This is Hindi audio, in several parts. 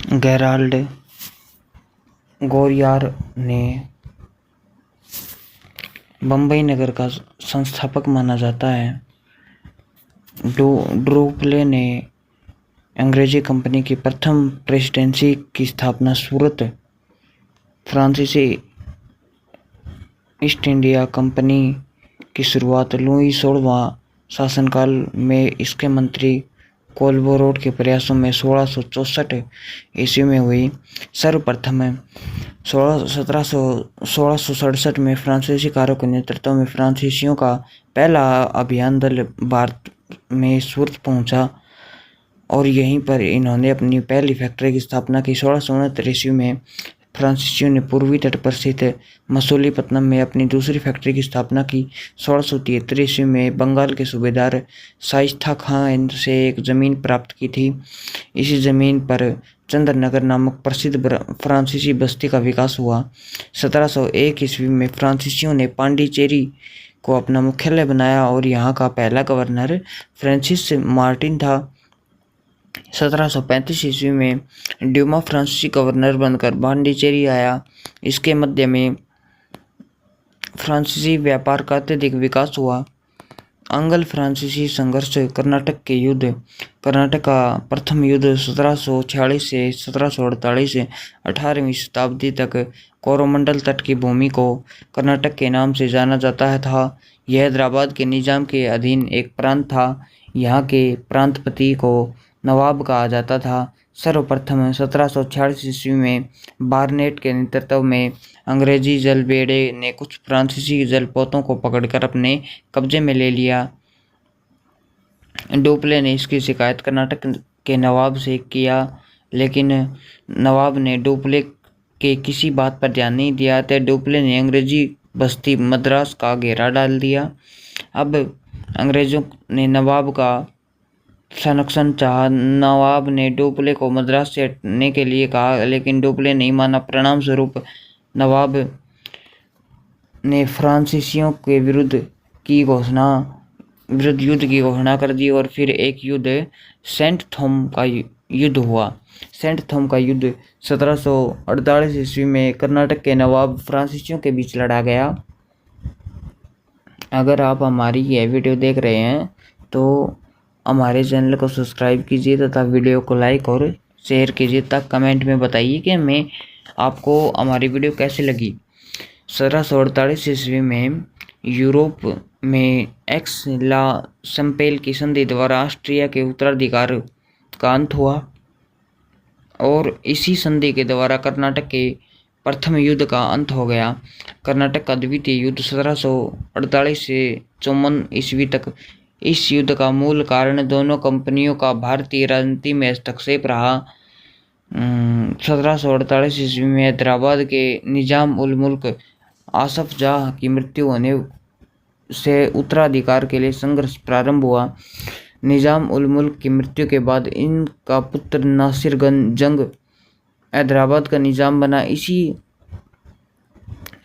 गेराल्ड गोरियार ने बम्बई नगर का संस्थापक माना जाता है। ड्रूपले ने अंग्रेजी कंपनी की प्रथम प्रेसिडेंसी की स्थापना सूरत फ्रांसीसी ईस्ट इंडिया कंपनी की शुरुआत लुई 16वां शासनकाल में इसके मंत्री कोलबोरोड के प्रयासों में 1664 ईस्वी में हुई। सर्वप्रथम 1667 में फ्रांसीसी कारों के नेतृत्व में फ्रांसीसियों का पहला अभियान दल भारत में सूरत पहुंचा और यहीं पर इन्होंने अपनी पहली फैक्ट्री की स्थापना की। 1669 ईस्वी में फ्रांसीसियों ने पूर्वी तट पर स्थित मसूलीपट्टनम में अपनी दूसरी फैक्ट्री की स्थापना की। 1673 ईस्वी में बंगाल के सूबेदार शाइस्ता खां से एक ज़मीन प्राप्त की थी। इसी ज़मीन पर चंद्रनगर नामक प्रसिद्ध फ्रांसीसी बस्ती का विकास हुआ। 1701 ईस्वी में फ्रांसीसियों ने पांडिचेरी को अपना मुख्यालय बनाया और यहाँ का पहला गवर्नर फ्रांसिस मार्टिन था। 1735 ईस्वी में ड्यूमा फ्रांसीसी गवर्नर बनकर पांडिचेरी आया। इसके मध्य में फ्रांसीसी व्यापार का अत्यधिक विकास हुआ। अंगल फ्रांसीसी संघर्ष कर्नाटक के युद्ध कर्नाटक का प्रथम युद्ध 1746 से 1748 18वीं शताब्दी तक कोरोमंडल तट की भूमि को कर्नाटक के नाम से जाना जाता था। यह हैदराबाद के निजाम के अधीन एक प्रांत था। यहाँ के प्रांतपति को नवाब कहा जाता था। सर्वप्रथम 1746 ईस्वी में बार्नेट के नेतृत्व में अंग्रेजी जलबेड़े ने कुछ फ्रांसीसी जलपोतों को पकड़कर अपने कब्जे में ले लिया। डुप्ले ने इसकी शिकायत कर्नाटक के नवाब से किया, लेकिन नवाब ने डुप्ले के किसी बात पर ध्यान नहीं दिया। तो डुप्ले ने अंग्रेजी बस्ती मद्रास का घेरा डाल दिया। अब अंग्रेजों ने नवाब का संरक्षण चाहा। नवाब ने डुप्ले को मद्रास से हटने के लिए कहा, लेकिन डुप्ले नहीं माना। परिणाम स्वरूप नवाब ने फ्रांसीसियों के विरुद्ध युद्ध की घोषणा कर दी और फिर एक युद्ध सेंट थॉम का युद्ध हुआ। सेंट थॉम का युद्ध 1748 ईस्वी में कर्नाटक के नवाब फ्रांसीसियों के बीच लड़ा गया। अगर आप हमारी यह वीडियो देख रहे हैं तो हमारे चैनल को सब्सक्राइब कीजिए तथा वीडियो को लाइक और शेयर कीजिए, तक कमेंट में बताइए कि आपको हमारी वीडियो कैसी लगी। 1748 ईस्वी में यूरोप में एक्स ला चैंपेल की संधि द्वारा ऑस्ट्रिया के उत्तराधिकार का अंत हुआ और इसी संधि के द्वारा कर्नाटक के प्रथम युद्ध का अंत हो गया। कर्नाटक का द्वितीय युद्ध 1748 से 54 ईस्वी तक। इस युद्ध का मूल कारण दोनों कंपनियों का भारतीय राजनीति में हस्तक्षेप रहा। 1748 ईस्वी में हैदराबाद के निजाम उल मुल्क आसफ जाह की मृत्यु होने से उत्तराधिकार के लिए संघर्ष प्रारंभ हुआ। निजाम उल मुल्क की मृत्यु के बाद इनका पुत्र नासिरगंज जंग हैदराबाद का निजाम बना। इसी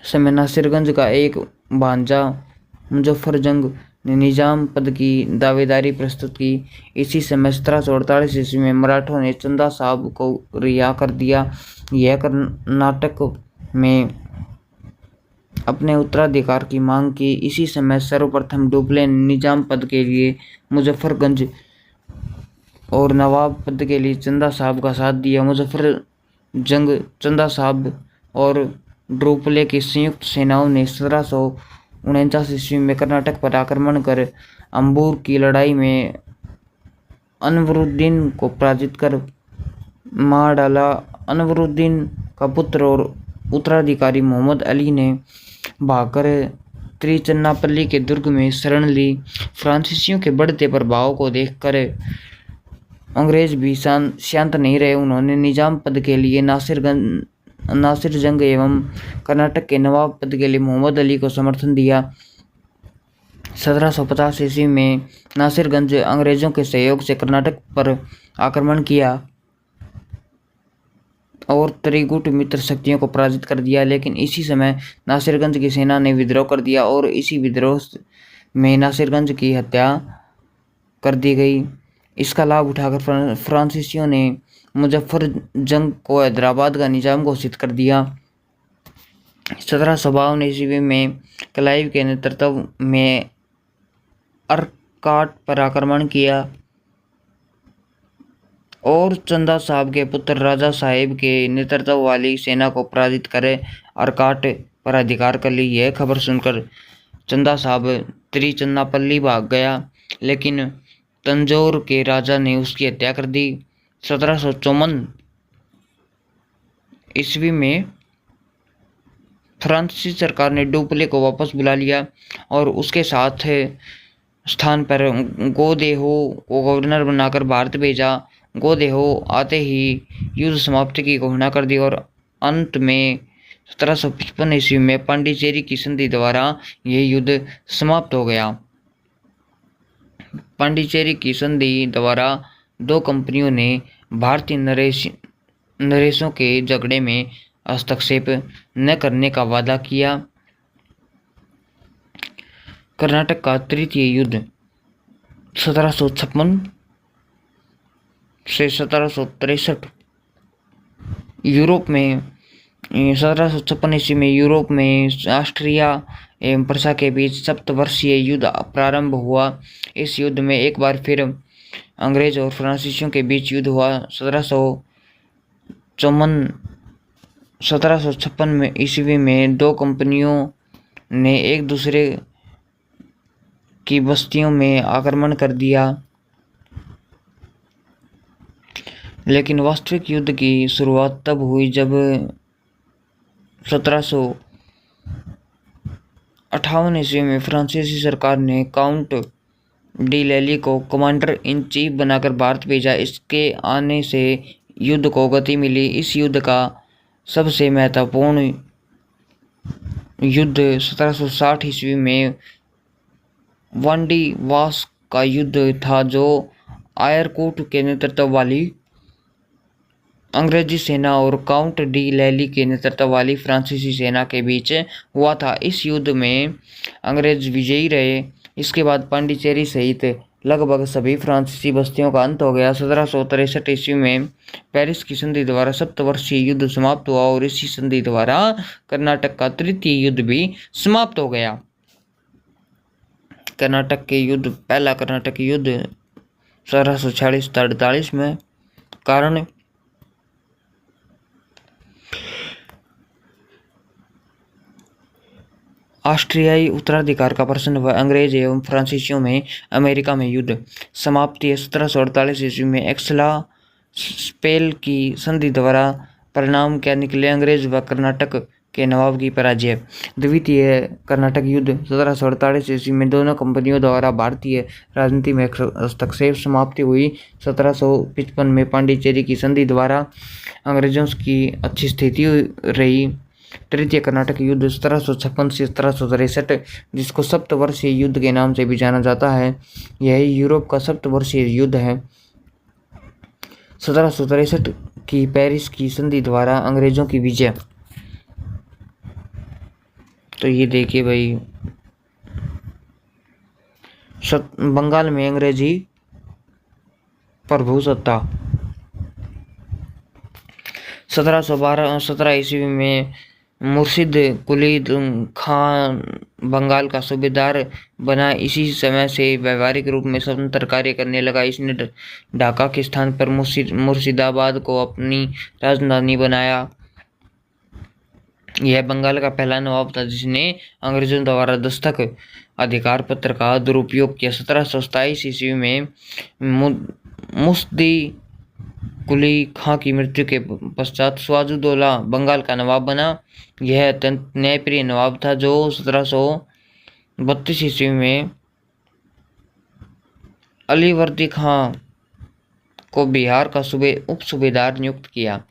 समय नासिरगंज का एक भांजा मुजफ्फर जंग ने निजाम पद की दावेदारी प्रस्तुत की। इसी समय 1748 ईस्वी में मराठों ने चंदा साहब को रिहा कर दिया। यह कर्नाटक में अपने उत्तराधिकार की मांग की। इसी समय सर्वप्रथम डुप्ले ने निजाम पद के लिए मुजफ्फरगंज और नवाब पद के लिए चंदा साहब का साथ दिया। मुजफ्फर जंग, चंदा साहब और डुप्ले की संयुक्त सेनाओं ने 1749 ईस्वी में कर्नाटक पर आक्रमण कर अंबूर की लड़ाई में अनवरुद्दीन को पराजित कर मार डाला। अनवरुद्दीन का पुत्र और उत्तराधिकारी मोहम्मद अली ने भागकर त्रिचन्नापल्ली के दुर्ग में शरण ली। फ्रांसीसियों के बढ़ते प्रभाव को देखकर अंग्रेज भी शांत नहीं रहे। उन्होंने निजाम पद के लिए नासिर जंग एवं कर्नाटक के नवाब पद के लिए मोहम्मद अली को समर्थन दिया। 1750 ईस्वी में नासिरगंज अंग्रेजों के सहयोग से कर्नाटक पर आक्रमण किया और त्रिगुट मित्र शक्तियों को पराजित कर दिया, लेकिन इसी समय नासिरगंज की सेना ने विद्रोह कर दिया और इसी विद्रोह में नासिरगंज की हत्या कर दी गई। इसका लाभ उठाकर फ्रांसीसियों ने मुजफ्फरजंग को हैदराबाद का निजाम घोषित कर दिया। 1752 ईस्वी में क्लाइव के नेतृत्व में अरकाट पर आक्रमण किया और चंदा साहब के पुत्र राजा साहेब के नेतृत्व वाली सेना को पराजित करे अरकाट पर अधिकार कर ली। यह खबर सुनकर चंदा साहब त्रिचन्नापल्ली भाग गया, लेकिन तंजौर के राजा ने उसकी हत्या कर दी। 1754 ईस्वी में फ्रांसीसी सरकार ने डुप्ले को वापस बुला लिया और उसके साथ स्थान पर गोदेहो को गवर्नर बनाकर भारत भेजा। गोदेहो आते ही युद्ध समाप्ति की घोषणा कर दी और अंत में 1755 ईस्वी में पांडिचेरी की संधि द्वारा यह युद्ध समाप्त हो गया। पांडिचेरी की संधि द्वारा दो कंपनियों ने भारतीय नरेशों के झगड़े में हस्तक्षेप न करने का वादा किया। कर्नाटक का तृतीय युद्ध 1756 से 1763 यूरोप में 1756 ईस्वी में यूरोप में ऑस्ट्रिया एवं प्रसा के बीच सप्तवर्षीय युद्ध प्रारंभ हुआ। इस युद्ध में एक बार फिर अंग्रेज और फ्रांसीसियों के बीच युद्ध हुआ। 1756 में ईस्वी में दो कंपनियों ने एक दूसरे की बस्तियों में आक्रमण कर दिया, लेकिन वास्तविक युद्ध की शुरुआत तब हुई जब 1758 ईस्वी में फ्रांसीसी सरकार ने काउंट डी लैली को कमांडर इन चीफ बनाकर भारत भेजा। इसके आने से युद्ध को गति मिली। इस युद्ध का सबसे महत्वपूर्ण युद्ध 1760 ईस्वी में वांडी वास का युद्ध था, जो आयरकूट के नेतृत्व वाली अंग्रेजी सेना और काउंट डी लैली के नेतृत्व वाली फ्रांसीसी सेना के बीच हुआ था। इस युद्ध में अंग्रेज विजयी रहे। इसके बाद पांडिचेरी सहित लगभग सभी फ्रांसीसी बस्तियों का अंत हो गया। 1763 ईस्वी में पेरिस की संधि द्वारा सप्तवर्षीय युद्ध समाप्त हुआ और इसी संधि द्वारा कर्नाटक का तृतीय युद्ध भी समाप्त हो गया। पहला कर्नाटक युद्ध 1746-48 में कारण ऑस्ट्रियाई उत्तराधिकार का प्रश्न व अंग्रेज एवं फ्रांसीसियों में अमेरिका में युद्ध समाप्ति। 1748 ईस्वी में एक्सला स्पेल की संधि द्वारा परिणाम क्या निकले? अंग्रेज व कर्नाटक के नवाब की पराजय। द्वितीय कर्नाटक युद्ध 1748 ईस्वी में दोनों कंपनियों द्वारा भारतीय राजनीति में हस्तक्षेप समाप्ति हुई। 1755 में पांडिचेरी की संधि द्वारा अंग्रेजों की अच्छी स्थिति रही। तृतीय कर्नाटक युद्ध 1756 से 1763, जिसको सप्तवर्षीय युद्ध के नाम से भी जाना जाता है, यह यूरोप का सप्तवर्षीय युद्ध है। 1763 की पेरिस की संधि द्वारा अंग्रेजों की विजय। तो ये देखिए भाई, बंगाल में अंग्रेजी प्रभुसत्ता। 1717 ईस्वी में मुर्शिद कुली खान बंगाल का सूबेदार बना। इसी समय से व्यावहारिक रूप में स्वतंत्र कार्य करने लगा। इसने ढाका के स्थान पर मुर्शिदाबाद को अपनी राजधानी बनाया। यह बंगाल का पहला नवाब था जिसने अंग्रेजों द्वारा दस्तक अधिकार पत्र का दुरुपयोग किया। 1727 ईस्वी में मुस्दी कुली खां की मृत्यु के पश्चात सिराजुद्दौला बंगाल का नवाब बना। यह अत्यंत न्यायप्रिय नवाब था जो 1732 ईस्वी में अलीवर्दी खां को बिहार का उप सूबेदार नियुक्त किया।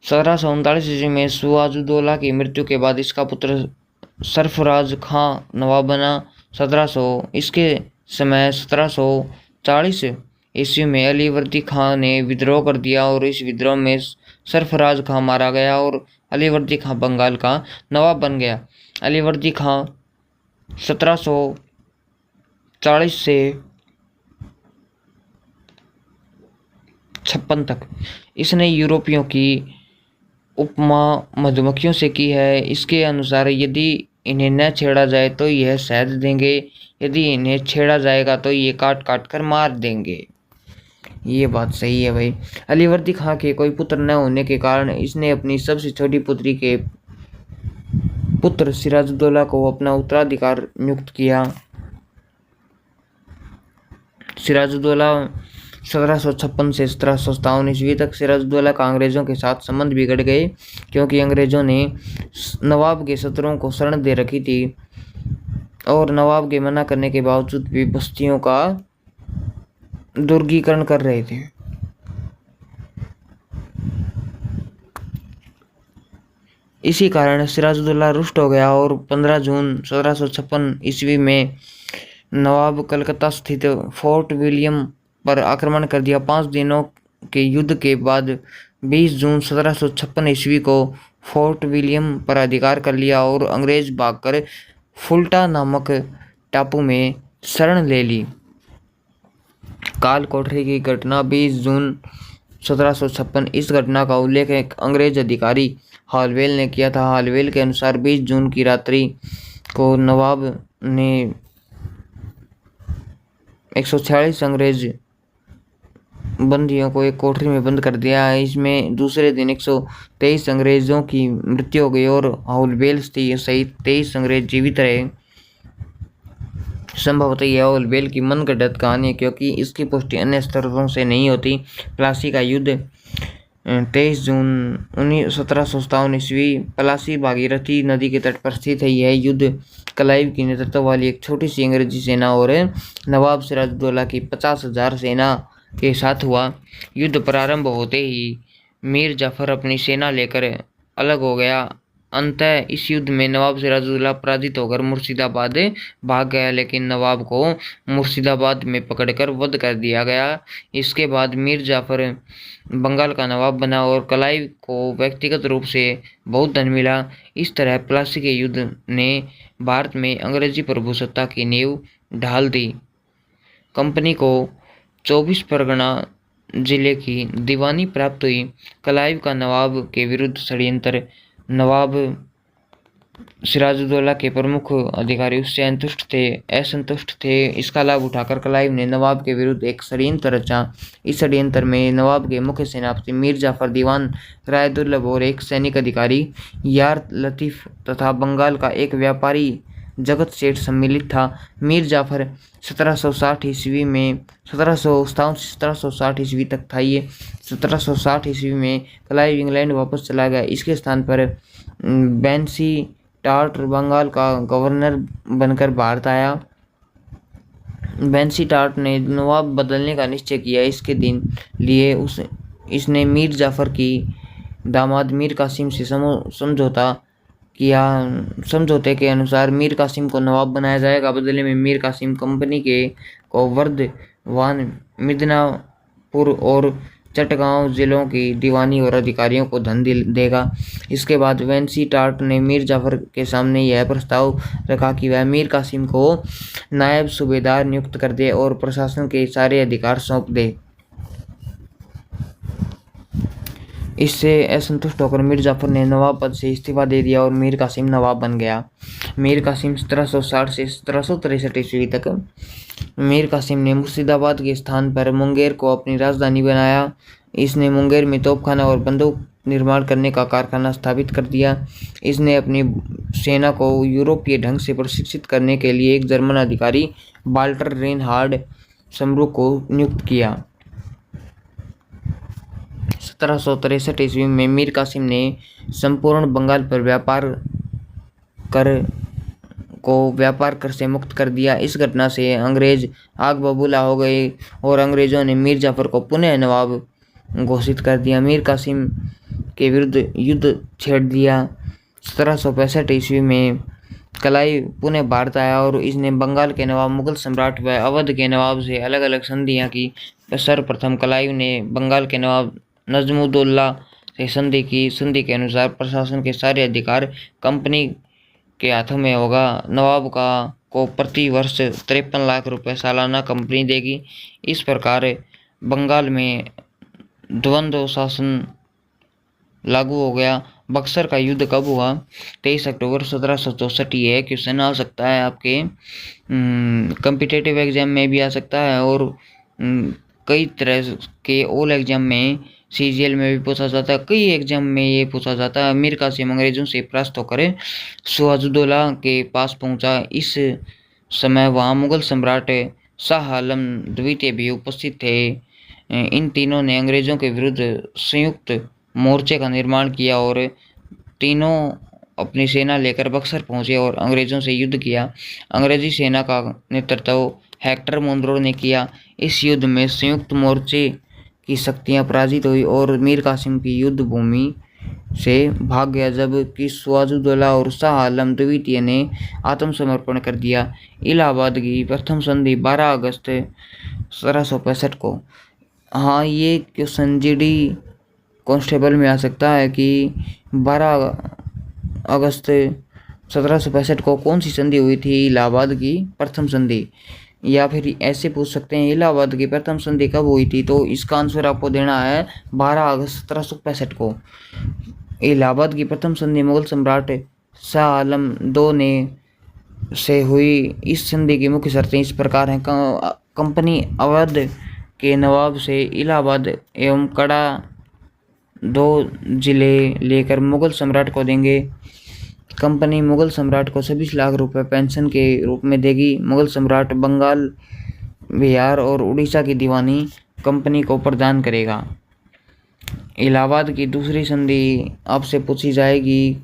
1739 ईस्वी में सिराजुद्दौला की मृत्यु के बाद इसका पुत्र सरफराज खां नवाब बना। इसके समय 1740 ईस्वी में अलीवर्दी खां ने विद्रोह कर दिया और इस विद्रोह में सरफराज खां मारा गया और अलीवर्दी खां बंगाल का नवाब बन गया। अलीवर्दी खां 1740 से 1756 तक। इसने यूरोपियों की उपमा मधुमक्खियों से की है। इसके अनुसार यदि इन्हें न छेड़ा जाए तो यह शहद देंगे, यदि इन्हें छेड़ा जाएगा तो ये काट काट कर मार देंगे। ये बात सही है भाई। अलीवर्दी खां के कोई पुत्र न होने के कारण इसने अपनी सबसे छोटी पुत्री के पुत्र सिराजुद्दौला को अपना उत्तराधिकार नियुक्त किया। सिराजुद्दौला 1756 से 1757 ईस्वी तक सिराजुद्दौला का अंग्रेजों के साथ संबंध बिगड़ गए, क्योंकि अंग्रेजों ने नवाब के सत्रों को शरण दे रखी थी और नवाब के मना करने के बावजूद भी बस्तियों का दुर्गीकरण कर रहे थे। इसी कारण सिराजुद्दौला रुष्ट हो गया और 15 जून 1756 ईस्वी में नवाब कलकत्ता स्थित फोर्ट विलियम पर आक्रमण कर दिया। 5 दिनों के युद्ध के बाद 20 जून 1756 ईस्वी को फोर्ट विलियम पर अधिकार कर लिया और अंग्रेज भागकर फुल्टा नामक टापू में शरण ले ली। काल कोठरी की घटना 20 जून 1756। इस घटना का उल्लेख एक अंग्रेज अधिकारी हालवेल ने किया था। हालवेल के अनुसार 20 जून की रात्रि को नवाब ने 146 अंग्रेज बंदियों को एक कोठरी में बंद कर दिया। इसमें दूसरे दिन 123 अंग्रेजों की मृत्यु हो गई और हालवेल सहित 23 अंग्रेज जीवित रहे। संभवतः यह हालवेल की मनगढ़ंत कहानी है, क्योंकि इसकी पुष्टि अन्य स्रोतों से नहीं होती। प्लासी का युद्ध 23 जून 1757 ईस्वी। प्लासी भागीरथी नदी के तट पर स्थित है। यह युद्ध क्लाइव की नेतृत्व वाली एक छोटी सी अंग्रेजी सेना और नवाब सिराजुद्दौला की 50,000 सेना के साथ हुआ। युद्ध प्रारंभ होते ही मीर जाफर अपनी सेना लेकर अलग हो गया। अंततः इस युद्ध में नवाब सिराजुद्दौला पराजित होकर मुर्शिदाबाद भाग गया, लेकिन नवाब को मुर्शिदाबाद में पकड़कर वध कर दिया गया। इसके बाद मीर जाफर बंगाल का नवाब बना और क्लाइव को व्यक्तिगत रूप से बहुत धन मिला। इस तरह प्लासी के युद्ध ने भारत में अंग्रेजी प्रभुसत्ता की नींव ढाल दी। कंपनी को 24 परगना जिले की दीवानी प्राप्त हुई। क्लाइव का नवाब के विरुद्ध षड्यंत्र। नवाब सिराजुद्दौला के प्रमुख अधिकारी उससे असंतुष्ट थे। इसका लाभ उठाकर क्लाइव ने नवाब के विरुद्ध एक षड्यंत्र रचा। इस षड्यंत्र में नवाब के मुख्य सेनापति मीर जाफर, दीवान राय दुर्लभ और एक सैनिक अधिकारी यार लतीफ तथा बंगाल का एक व्यापारी जगत सेठ सम्मिलित था। मीर जाफर 1760 ईस्वी में 1760 ईस्वी तक था। ये 1760 ईस्वी में क्लाइव इंग्लैंड वापस चला गया। इसके स्थान पर बेंसी टार्ट बंगाल का गवर्नर बनकर भारत आया। बेंसी टार्ट ने नवाब बदलने का निश्चय किया। इसके दिन लिए इसने मीर जाफर की दामाद मीर कासिम से समझौता किया। समझौते के अनुसार मीर कासिम को नवाब बनाया जाएगा। बदले में मीर कासिम कंपनी को वर्धमान, मिदनापुर और चटगांव जिलों की दीवानी और अधिकारियों को धन देगा। इसके बाद वेंसी टार्ट ने मीर जाफर के सामने यह प्रस्ताव रखा कि वह मीर कासिम को नायब सूबेदार नियुक्त कर दे और प्रशासन के सारे अधिकार सौंप दे। इससे असंतुष्ट होकर मीर जाफर ने नवाब पद से इस्तीफा दे दिया और मीर कासिम नवाब बन गया। मीर कासिम 1760 से 1763 ईस्वी तक। मीर कासिम ने मुर्शिदाबाद के स्थान पर मुंगेर को अपनी राजधानी बनाया। इसने मुंगेर में तोपखाना और बंदूक निर्माण करने का कारखाना स्थापित कर दिया। इसने अपनी सेना को यूरोपीय ढंग से प्रशिक्षित करने के लिए एक जर्मन अधिकारी वाल्टर रेनहार्ड समरूख को नियुक्त किया। 1763 ईस्वी में मीर कासिम ने संपूर्ण बंगाल पर व्यापार कर से मुक्त कर दिया। इस घटना से अंग्रेज आग बबूला हो गए और अंग्रेजों ने मीर जाफर को पुनः नवाब घोषित कर दिया। मीर कासिम के विरुद्ध युद्ध छेड़ दिया। 1765 ईस्वी में क्लाइव पुनः भारत आया और इसने बंगाल के नवाब, मुगल सम्राट व अवध के नवाब से अलग अलग संधियां की। सर्वप्रथम क्लाइव ने बंगाल के नवाब नजमुद्दौला से संधि की। संधि के अनुसार प्रशासन के सारे अधिकार कंपनी के हाथों में होगा। नवाब को प्रति वर्ष 53 लाख रुपए सालाना कंपनी देगी। इस प्रकार बंगाल में द्वंद्व शासन लागू हो गया। बक्सर का युद्ध कब हुआ? 23 अक्टूबर 1764। ये क्वेश्चन आ सकता है आपके कम्पिटिटिव एग्जाम में भी आ सकता है, और कई तरह के ऑल एग्जाम में, सीजीएल में भी पूछा जाता है, कई एग्जाम में ये पूछा जाता है। मीर कासिम अंग्रेजों से परास्त होकर सिराजुद्दौला के पास पहुंचा। इस समय वहां मुगल सम्राट शाह आलम द्वितीय भी उपस्थित थे। इन तीनों ने अंग्रेजों के विरुद्ध संयुक्त मोर्चे का निर्माण किया और तीनों अपनी सेना लेकर बक्सर पहुंचे और अंग्रेजों से युद्ध किया। अंग्रेजी सेना का नेतृत्व हेक्टर मुनरो ने किया। इस युद्ध में संयुक्त मोर्चे की शक्तियां पराजित हुई और मीर कासिम की युद्ध भूमि से भाग गया, जबकि सिराजुद्दौला और शाह आलम द्वितीय ने आत्मसमर्पण कर दिया। इलाहाबाद की प्रथम संधि 12 अगस्त 1765 को। हाँ, ये क्वेश्चन जीडी कांस्टेबल में आ सकता है कि 12 अगस्त 1765 को कौन सी संधि हुई थी? इलाहाबाद की प्रथम संधि। या फिर ऐसे पूछ सकते हैं, इलाहाबाद की प्रथम संधि कब हुई थी? तो इसका आंसर आपको देना है 12 अगस्त 1765 को। इलाहाबाद की प्रथम संधि मुगल सम्राट शाह आलम दो ने से हुई। इस संधि की मुख्य शर्तें इस प्रकार हैं। कंपनी अवध के नवाब से इलाहाबाद एवं कड़ा 2 जिले लेकर मुगल सम्राट को देंगे। कंपनी मुगल सम्राट को 26 लाख रुपए पेंशन के रूप में देगी। मुगल सम्राट बंगाल, बिहार और उड़ीसा की दीवानी कंपनी को प्रदान करेगा। इलाहाबाद की दूसरी संधि आपसे पूछी जाएगी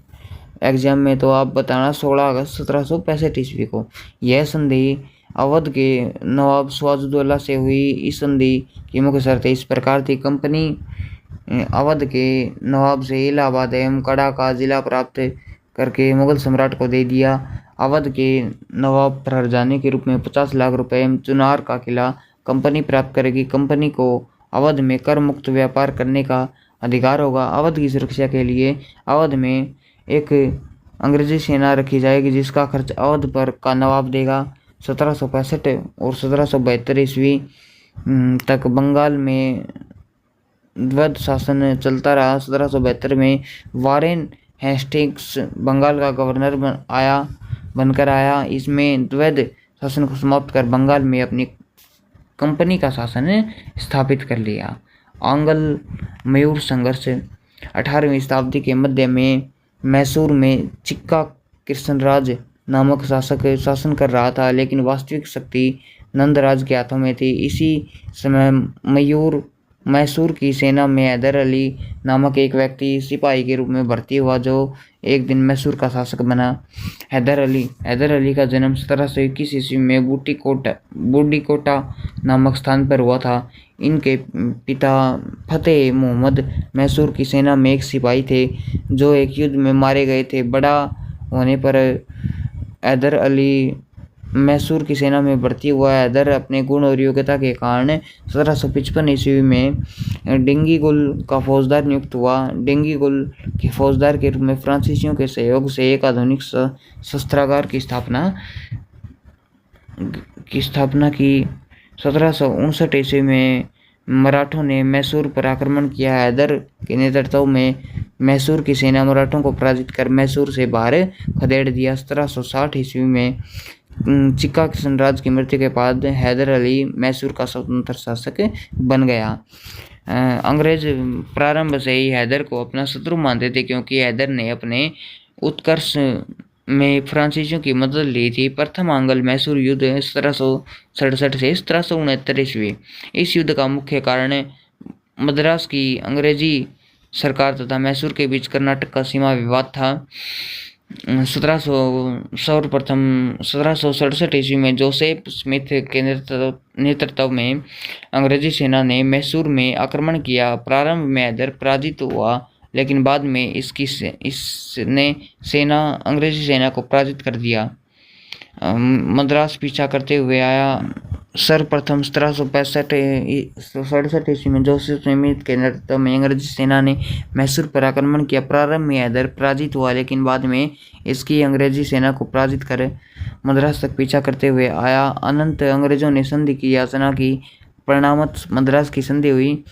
एग्जाम में, तो आप बताना 16 अगस्त 1765 ईस्वी को। यह संधि अवध के नवाब सिराजुद्दौला से हुई। इस संधि की मुख्य शर्तें इस प्रकार थी। कंपनी अवध के नवाब से इलाहाबाद एवं कड़ा का जिला प्राप्त करके मुगल सम्राट को दे दिया। अवध के नवाब पर जाने के रूप में 50 लाख रुपए एवं चुनार का किला कंपनी प्राप्त करेगी। कंपनी को अवध में कर मुक्त व्यापार करने का अधिकार होगा। अवध की सुरक्षा के लिए अवध में एक अंग्रेजी सेना रखी जाएगी, जिसका खर्च अवध पर का नवाब देगा। 1765 और 1772 ईस्वी तक बंगाल में द्वैध शासन चलता रहा। 1772 में वारेन हेस्टिंग्स बंगाल का गवर्नर बनकर आया। इसमें द्वैध शासन को समाप्त कर बंगाल में अपनी कंपनी का शासन स्थापित कर लिया। आंग्ल मयूर संघर्ष। 18वीं शताब्दी के मध्य में मैसूर में चिक्का कृष्णराज नामक शासक शासन कर रहा था, लेकिन वास्तविक शक्ति नंदराज के हाथों में थी। इसी समय मैसूर की सेना में हैदर अली नामक एक व्यक्ति सिपाही के रूप में भर्ती हुआ, जो एक दिन मैसूर का शासक बना। हैदर अली का जन्म 1721 ईस्वी में बूडीकोटा नामक स्थान पर हुआ था। इनके पिता फतेह मोहम्मद मैसूर की सेना में एक सिपाही थे, जो एक युद्ध में मारे गए थे। बड़ा होने पर हैदर अली मैसूर की सेना में भर्ती हुआ। हैदर अपने गुण और योग्यता के कारण 1755 ईस्वी में डिंगीगुल का फौजदार नियुक्त हुआ। डिंगीगुल के फौजदार के रूप में फ्रांसीसियों के सहयोग से एक आधुनिक शस्त्रागार की स्थापना की। 1759 ईस्वी में मराठों ने मैसूर पर आक्रमण किया। हैदर के नेतृत्व में मैसूर की सेना मराठों को पराजित कर मैसूर से बाहर खदेड़ दिया। 1760 ईस्वी में चिक्का कृष्णराज की मृत्यु के बाद हैदर अली मैसूर का स्वतंत्र शासक बन गया। अंग्रेज प्रारंभ से ही हैदर को अपना शत्रु मानते थे, क्योंकि हैदर ने अपने उत्कर्ष में फ्रांसीसियों की मदद ली थी। प्रथम आंग्ल मैसूर युद्ध 1767 से 1769 ईस्वी। इस युद्ध का मुख्य कारण मद्रास की अंग्रेजी सरकार तथा मैसूर के बीच कर्नाटक का सीमा विवाद था। 1767 ईस्वी में जोसेफ स्मिथ के नेतृत्व में अंग्रेजी सेना ने मैसूर में आक्रमण किया। प्रारंभ में हैदर पराजित हुआ, लेकिन बाद में इसने अंग्रेजी सेना को पराजित कर दिया। मद्रास पीछा करते हुए आया। सर्वप्रथम 1767 ईस्वी में जोसेफ स्मिथ के नेतृत्व में अंग्रेजी सेना ने मैसूर पर आक्रमण किया। प्रारंभ में हैदर पराजित हुआ, लेकिन बाद में इसकी अंग्रेजी सेना को पराजित कर मद्रास तक पीछा करते हुए आया। अनंत अंग्रेजों ने संधि की याचना की। परिणामत मद्रास की संधि हुई।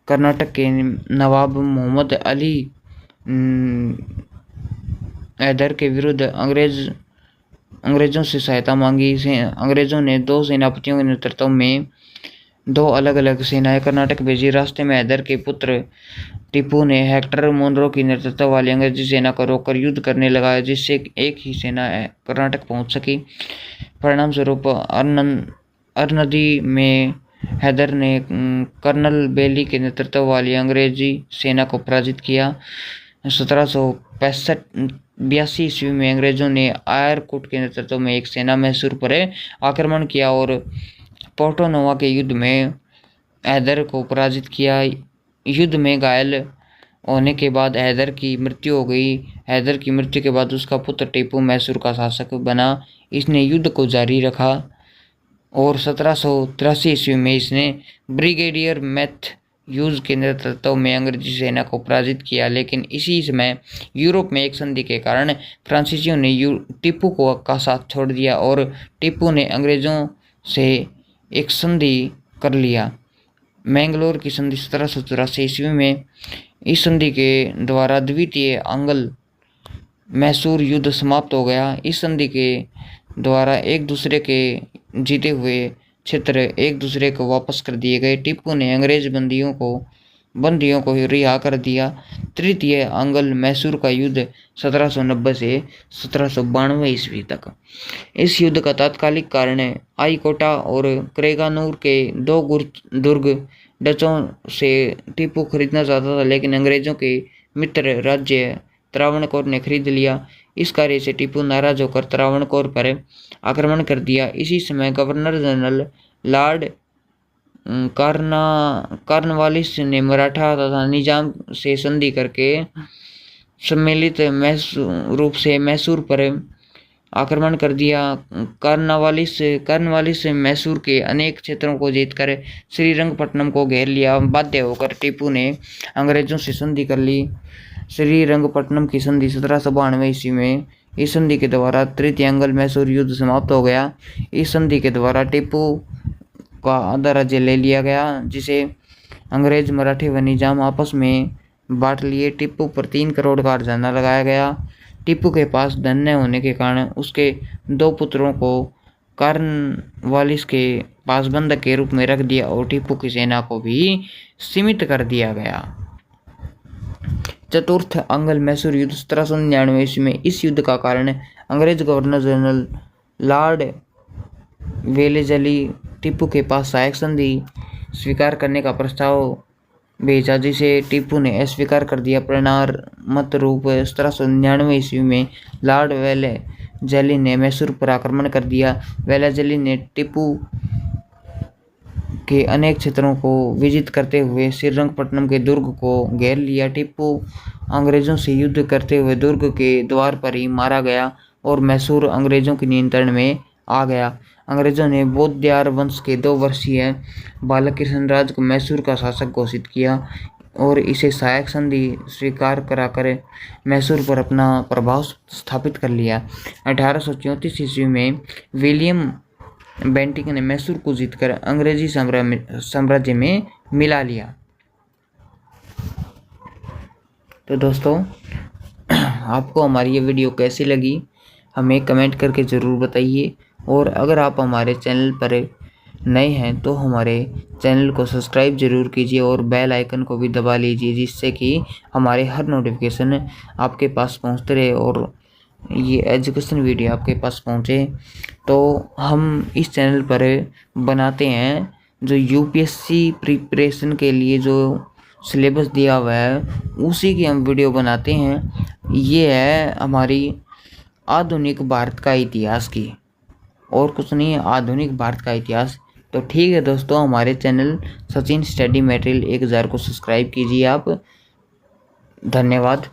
कर्नाटक के नवाब मोहम्मद अली हैदर के विरुद्ध अंग्रेजों से सहायता मांगी। अंग्रेजों ने 2 सेनापतियों के नेतृत्व में 2 अलग अलग सेनाएं कर्नाटक भेजी। रास्ते में हैदर के पुत्र टीपू ने हेक्टर मोनरो की नेतृत्व वाली अंग्रेजी सेना को रोककर युद्ध करने लगा, जिससे एक ही सेना कर्नाटक पहुंच सकी। परिणाम स्वरूप अरनदी में हैदर ने कर्नल बेली के नेतृत्व वाली अंग्रेजी सेना को पराजित किया। 1782 ईस्वी में अंग्रेजों ने आयरकुट के नेतृत्व में एक सेना मैसूर पर आक्रमण किया और पोर्टो नोवा के युद्ध में हैदर को पराजित किया। युद्ध में घायल होने के बाद हैदर की मृत्यु हो गई। हैदर की मृत्यु के बाद उसका पुत्र टीपू मैसूर का शासक बना। इसने युद्ध को जारी रखा और 1783 ईस्वी में इसने ब्रिगेडियर मैथ्यूज के नेतृत्व में अंग्रेजी सेना को पराजित किया। लेकिन इसी समय यूरोप में एक संधि के कारण फ्रांसीसियों ने टीपू का साथ छोड़ दिया और टीपू ने अंग्रेजों से एक संधि कर लिया, मैंगलोर की संधि 1784 ईस्वी में। इस संधि के द्वारा द्वितीय आंग्ल मैसूर युद्ध समाप्त हो गया। इस संधि के द्वारा एक दूसरे के जीते हुए क्षेत्र एक दूसरे को वापस कर दिए गए। टीपू ने अंग्रेज बंदियों को रिहा कर दिया। तृतीय आंग्ल मैसूर का युद्ध 1790 से 1792 ईस्वी तक। इस युद्ध का तात्कालिक कारण आईकोटा और क्रेगानूर के 2 दुर्ग डचों से टीपू खरीदना चाहता था, लेकिन अंग्रेजों के मित्र राज्य त्रावणकोर ने खरीद लिया। इस कार्य से टीपू नाराज होकर त्रावणकोर पर आक्रमण कर दिया। इसी समय गवर्नर जनरल लॉर्ड कॉर्नवालिस ने मराठा तथा निजाम से संधि करके सम्मिलित रूप से मैसूर पर आक्रमण कर दिया। कॉर्नवालिस मैसूर के अनेक क्षेत्रों को जीतकर श्रीरंगपट्टनम को घेर लिया। बाध्य होकर टीपू ने अंग्रेजों से संधि कर ली। श्रीरंगपट्टनम की संधि 1792 ईस्वी में। इस संधि के द्वारा तृतीय आंग्ल मैसूर युद्ध समाप्त हो गया। इस संधि के द्वारा टीपू का आधा राज्य ले लिया गया, जिसे अंग्रेज, मराठी व निजाम आपस में बांट लिए। टीपू पर 3 करोड़ का हर्जाना लगाया गया। टीपू के पास धन न होने के कारण उसके 2 पुत्रों को कॉर्नवालिस के पास बंधक के रूप में रख दिया और टीपू की सेना को भी सीमित कर दिया गया। चतुर्थ आंग्ल मैसूर युद्ध 1799 ईस्वी में। इस युद्ध का कारण अंग्रेज governor general Lord Wellesley Tipu के पास सहायक संधि स्वीकार करने का प्रस्ताव भेजा, जिसे टीपू ने अस्वीकार कर दिया। परिणामत रूप 1799 ईस्वी में लॉर्ड वेलेजली ने मैसूर पर आक्रमण कर दिया। वेलेजली ने टीपू के अनेक क्षेत्रों को विजित करते हुए श्रीरंगपट्टनम के दुर्ग को घेर लिया। टीपू अंग्रेजों से युद्ध करते हुए दुर्ग के द्वार पर ही मारा गया और मैसूर अंग्रेजों के नियंत्रण में आ गया। अंग्रेजों ने बौद्धार वंश के 2 वर्षीय बालक कृष्णराज को मैसूर का शासक घोषित किया और इसे सहायक संधि स्वीकार कराकर मैसूर पर अपना प्रभाव स्थापित कर लिया। 1834 ईस्वी में विलियम बेंटिक ने मैसूर को जीतकर अंग्रेजी साम्राज्य में मिला लिया। तो दोस्तों, आपको हमारी ये वीडियो कैसी लगी हमें कमेंट करके ज़रूर बताइए, और अगर आप हमारे चैनल पर नए हैं तो हमारे चैनल को सब्सक्राइब जरूर कीजिए और बेल आइकन को भी दबा लीजिए, जिससे कि हमारे हर नोटिफिकेशन आपके पास पहुंचते रहे और ये एजुकेशन वीडियो आपके पास पहुंचे। तो हम इस चैनल पर बनाते हैं जो यूपीएससी प्रिपरेशन के लिए जो सिलेबस दिया हुआ है उसी की हम वीडियो बनाते हैं। ये है हमारी आधुनिक भारत का इतिहास की, और कुछ नहीं है, आधुनिक भारत का इतिहास। तो ठीक है दोस्तों, हमारे चैनल सचिन स्टडी मटेरियल 1000 को सब्सक्राइब कीजिए आप। धन्यवाद।